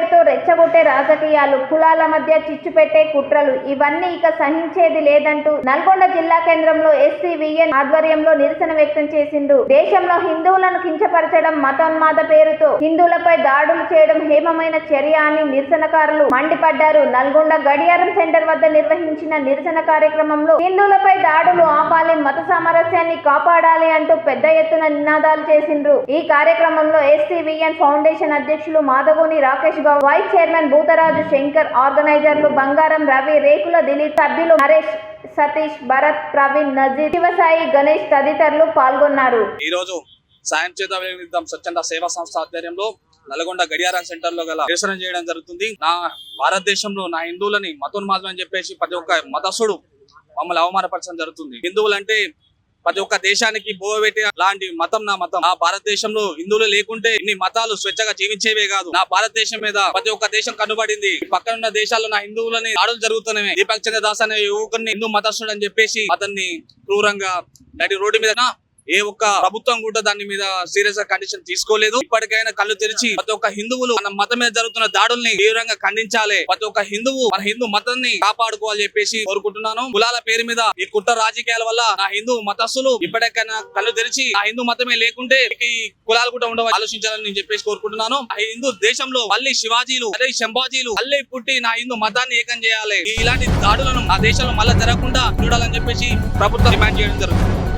పేరుతో రెచ్చగొట్టే రాజకీయాలు, కులాల మధ్య చిచ్చు పెట్టే కుట్రలు ఇవన్నీ ఇక సహించేది లేదంటూ నల్గొండ జిల్లా కేంద్రంలో ఎస్సీవీఎన్ ఆధ్వర్యంలో నిరసన వ్యక్తం చేసిండ్రు. దేశంలో హిందువులను కించపరచడం, మతోన్మాద పేరుతో హిందువులపై దాడులు చేయడం హేమమైన చర్య అని నిరసనకారులు మండిపడ్డారు. నల్గొండ గడియారం సెంటర్ వద్ద నిర్వహించిన నిరసన కార్యక్రమంలో హిందువులపై దాడులు ఆపాలి, మత సామరస్యాన్ని కాపాడాలి అంటూ పెద్ద ఎత్తున నినాదాలు చేసిండ్రు. ఈ కార్యక్రమంలో ఎస్సీవీఎన్ ఫౌండేషన్ అధ్యక్షులు మాధగోని రాకేష్ గౌడ్, వైస్ చైర్మన్ భూతరాజు శంకర్, ఆర్గనైజర్లు బంగారం రవి, రేకుల దిలీప్, సభ్యులు నరేష్, సతీష్, భరత్, ప్రవీణ్, నజీర్, శివసాయి, గణేష్ తదితరులు పాల్గొన్నారు. ఈ రోజు సాయం చేత వెలుగునిద్దాం స్వచ్ఛంద సేవా సంస్థ ఆధ్వర్యంలో నల్గొండ గడియారం సెంటర్ లో గల నిరసన చేయడం జరుగుతుంది. నా భారతదేశంలో నా హిందువులని మతోన్మాదం అని చెప్పేసి ప్రతి ఒక్క మతస్థుడు మమ్మల్ని అవమానపరచడం జరుగుతుంది. హిందువులంటే ప్రతి ఒక్క దేశానికి బోవబెట్టే లాంటి మతం నా మతం. నా భారతదేశంలో హిందువులు లేకుంటే ఇన్ని మతాలు స్వేచ్ఛగా జీవించేవే కాదు. నా భారతదేశం మీద ప్రతి ఒక్క దేశం కన్నుబడింది. పక్కనున్న దేశాల్లో నా హిందువులని దాడులు జరుగుతున్నాయి. దీపక్ చంద్ర దాస్ అనే యువకుడిని హిందూ మతస్థుడు అని చెప్పేసి అతన్ని క్రూరంగా నడి రోడ్డు మీద ఏ ఒక్క ప్రభుత్వం కూడా దాని మీద సీరియస్ గా కండిషన్ తీసుకోలేదు. ఇప్పటికైనా కళ్ళు తెరిచి ప్రతి ఒక్క హిందువులు మన మతం మీద జరుగుతున్న దాడుల్ని తీవ్రంగా ఖండించాలి. ప్రతి ఒక్క హిందువు మన హిందూ మతాన్ని కాపాడుకోవాలని చెప్పేసి కోరుకుంటున్నాను. కులాల పేరు మీద ఈ కుట్ర రాజకీయాల వల్ల నా హిందూ మతస్థులు ఇప్పటికైనా కళ్ళు తెరిచి ఆ హిందూ మతమే లేకుంటే ఈ కులాలు కూడా ఉండవు ఆలోచించాలని నేను చెప్పేసి కోరుకుంటున్నాను. ఆ హిందూ దేశంలో మళ్ళీ శివాజీలు అదే శంభాజీలు మళ్ళీ పుట్టి నా హిందూ మతాన్ని ఏకం చేయాలి. ఇలాంటి దాడులను ఆ దేశంలో మళ్ళీ జరగకుండా చూడాలని చెప్పేసి ప్రభుత్వం డిమాండ్ చేయడం జరుగుతుంది.